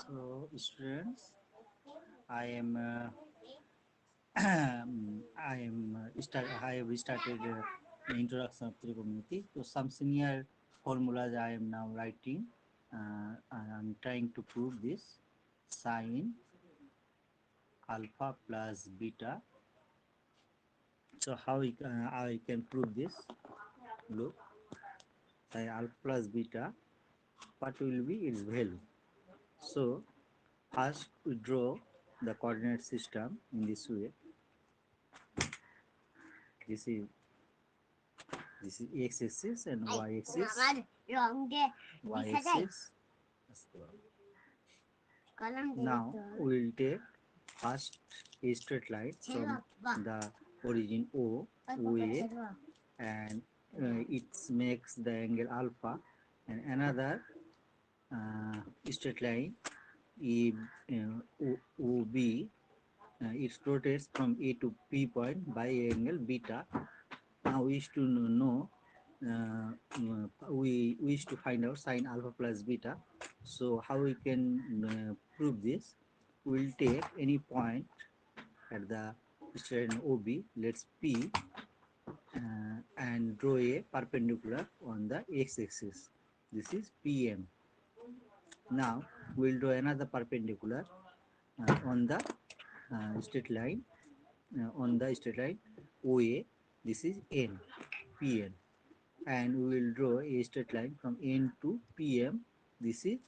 So, students, I am I have started the introduction of trigonometry. So, some senior formulas I am now writing. And I'm trying to prove this sine alpha plus beta. So, I can prove this? Look, sine alpha plus beta. What will be its value? So, first we draw the coordinate system in this way. This is x-axis and y-axis. Y-axis. Now we will take first a straight line from the origin OA, and it makes the angle alpha, and another straight line E, OB. It rotates from A to P point by angle beta. Now we wish to know, we wish to find out sine alpha plus beta. So how we can prove this? We'll take any point at the straight line OB, let's P, and draw a perpendicular on the x-axis. This is PM. Now we'll draw another perpendicular on the straight line OA. This is N, PN, and we will draw a straight line from N to PM. This is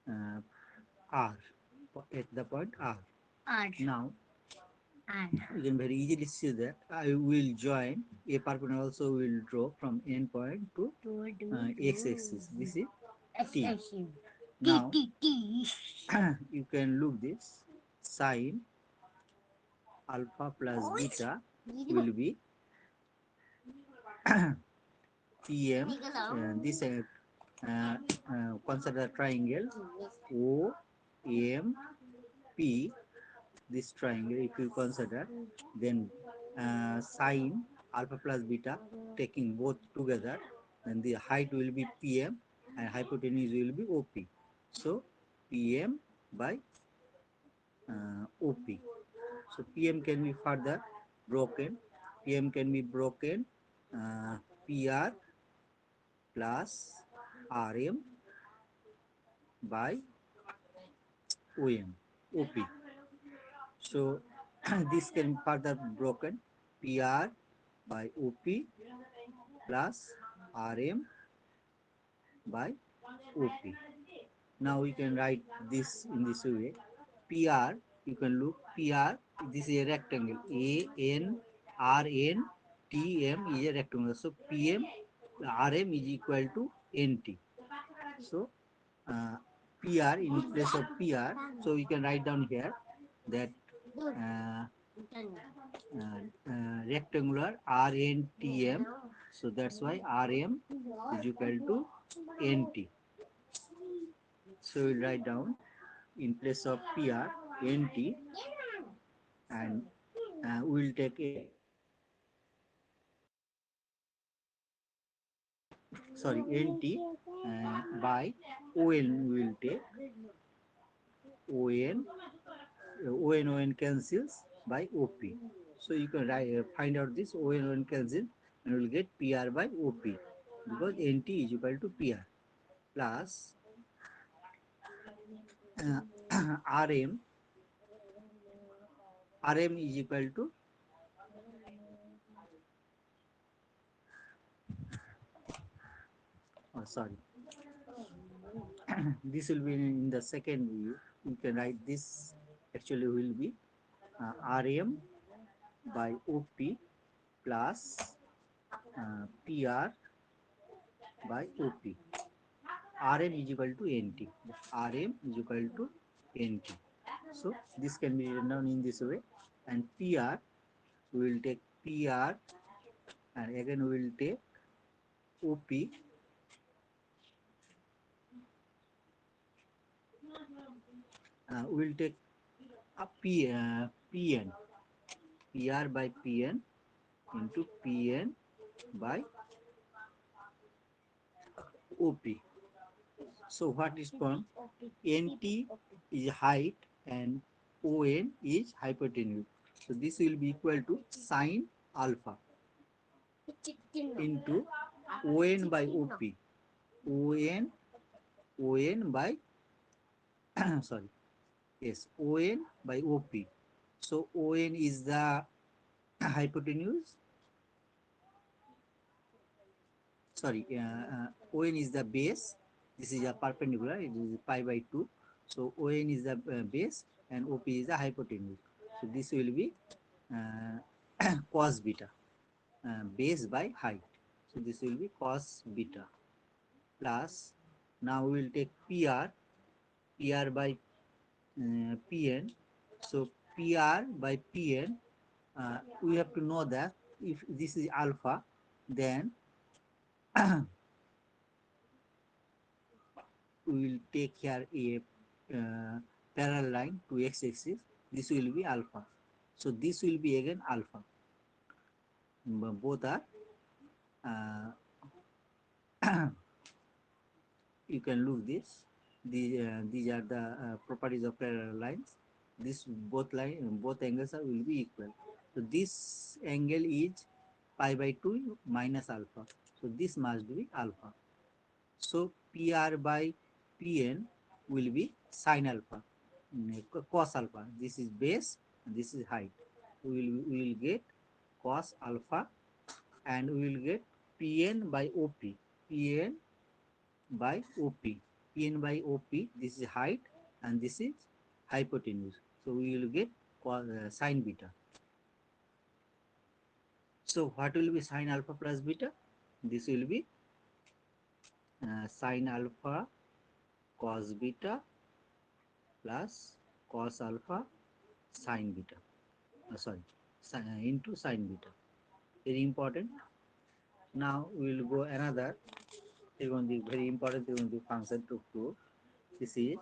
uh, R, at the point R. Now you can very easily see that I will join a perpendicular, also will draw from N point to x-axis. This is T. Now you can look this sine alpha plus beta will be PM. This consider triangle OMP. This triangle, if you consider, then sine alpha plus beta, taking both together, then the height will be PM and hypotenuse will be OP. So PM by OP. So PM can be further broken. PM can be broken PR plus RM by OM, OP. So this can be further broken PR by OP plus RM by OP. Now we can write this in this way. PR, you can look PR, this is a rectangle. ANRNTM is a rectangle. So PM RM is equal to NT. So PR in place of PR, so we can write down here that rectangular RNTM. So that's why RM is equal to NT. So we'll write down in place of PR NT, and we'll take a NT by ON. We will take ON. ON cancels by OP. So you can find out this ON cancel, and we'll get PR by OP, because NT is equal to PR plus uh, RM. RM is equal to sorry, this will be in the second view. You can write this, actually will be RM by OP plus PR by OP. RM is equal to NT. RM is equal to NT. So this can be written down in this way. And PR, we will take PR, and again we will take OP. We will take a PN. PR by PN into PN by OP. So what is formed? NT is height and ON is hypotenuse. So this will be equal to sine alpha into ON by OP. ON ON by sorry, yes, ON by OP. So ON is the hypotenuse. Sorry, ON is the base. This is a perpendicular. It is pi by 2. So ON is the base and OP is the hypotenuse. So this will be uh, cos beta, base by height. So this will be cos beta plus, now we will take PR by Pn. So PR by Pn, we have to know that if this is alpha, then we will take here a parallel line to x-axis. This will be alpha. So this will be again alpha. Both are uh, you can look this. These are the properties of parallel lines. This both angles will be equal. So this angle is pi by 2 minus alpha. So this must be alpha. So PR by Pn will be sine alpha, cos alpha. This is base and this is height. We will get cos alpha and we will get Pn by OP. Pn by OP. Pn by OP, this is height and this is hypotenuse. So we will get sine beta. So what will be sine alpha plus beta? This will be sine alpha cos beta plus cos alpha sine beta. Sorry, into sine beta. Very important. Now we will go another. Very important function to prove. This is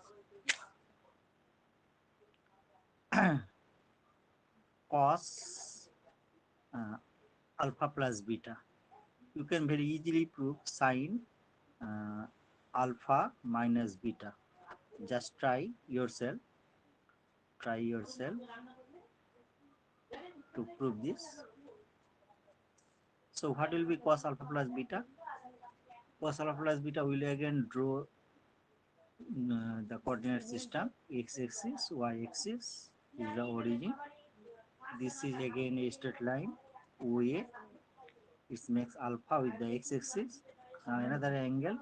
cos uh, alpha plus beta. You can very easily prove sine uh, alpha minus beta. Just try yourself. Try yourself to prove this. So what will be cos alpha plus beta? Cos alpha plus beta will again draw the coordinate system. X-axis, y-axis is the origin. This is again a straight line OA. It makes alpha with the x-axis. Another angle,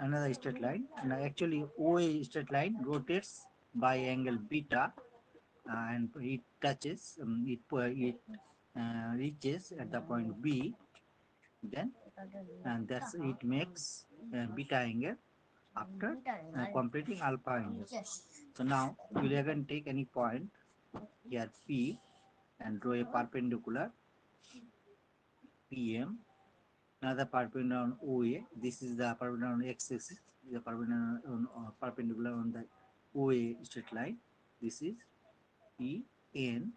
another straight line. Now actually OA straight line rotates by angle beta, and it touches, it reaches at the point B, then and that's it makes beta angle after completing alpha angle. So now we will again take any point here P and draw a perpendicular PM, another perpendicular on OA. This is the perpendicular on x-axis, the perpendicular on the OA straight line. This is PN,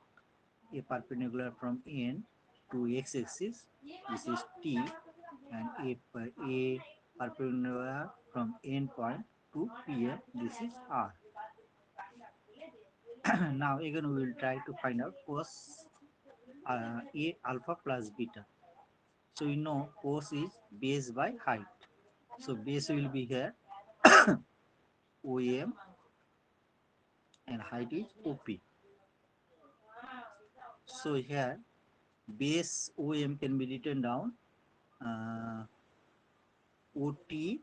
a perpendicular from N to x-axis. This is T, and a perpendicular from N point to PM. This is R. Now again we will try to find out cos A alpha plus beta. So we know cos is base by height. So base will be here OM and height is OP. So here base OM can be written down uh, OT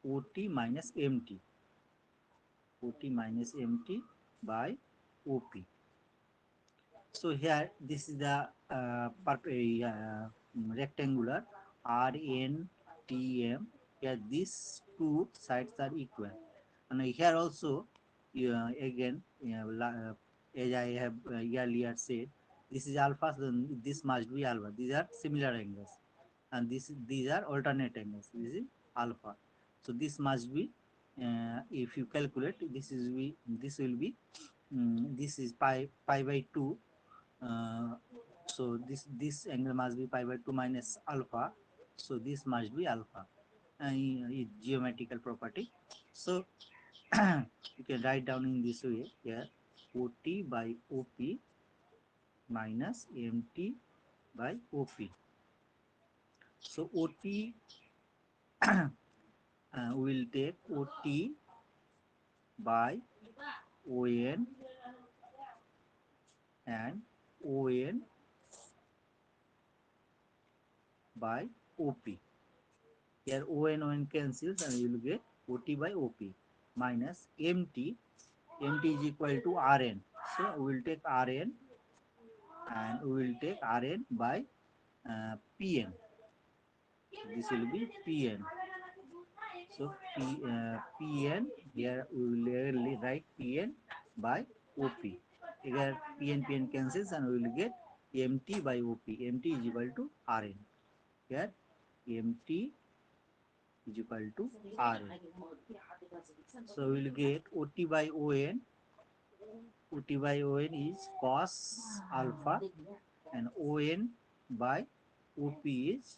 OT minus MT, OT minus MT by OP. So here this is the rectangular RNTM. Here these two sides are equal, and here also again as I have earlier said, this is alpha, so this must be alpha. These are similar angles, and these are alternate angles. This is alpha, so this must be if you calculate, this will be this is pi by 2, uh, So this angle must be pi by 2 minus alpha. So this must be alpha. Geometrical property. So you can write down in this way here: OT by OP minus MT by OP. So OT will take OT by ON and ON by OP. Here ON cancels and you will get OT by OP minus MT. MT is equal to RN. So we will take RN and we will take Rn by Pn. This will be Pn. So Pn, here we will really write Pn by OP. Here Pn cancels and we will get Mt by OP. Mt is equal to Rn. Here Mt is equal to Rn. So we will get OT by ON. OT by ON is cos alpha and ON by OP is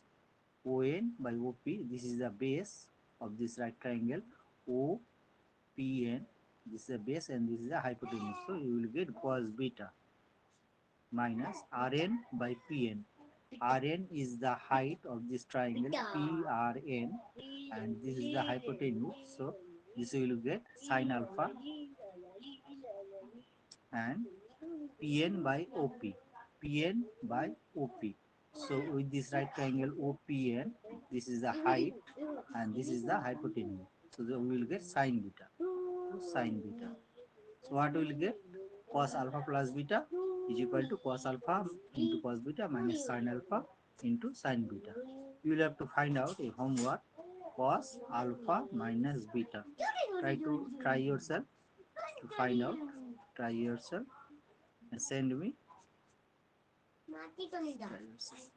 ON by OP. This is the base of this right triangle. OPN. This is the base and this is the hypotenuse. So you will get cos beta minus Rn by Pn. Rn is the height of this triangle PRN and this is the hypotenuse. So this will get sine alpha and Pn by OP. Pn by OP. So with this right triangle OPN, this is the height and this is the hypotenuse. So we will get sine beta. Sine beta. So what we will get? Cos alpha plus beta is equal to cos alpha into cos beta minus sine alpha into sine beta. You will have to find out a homework cos alpha minus beta. Try yourself to find out. Try yourself and send me. Try yourself.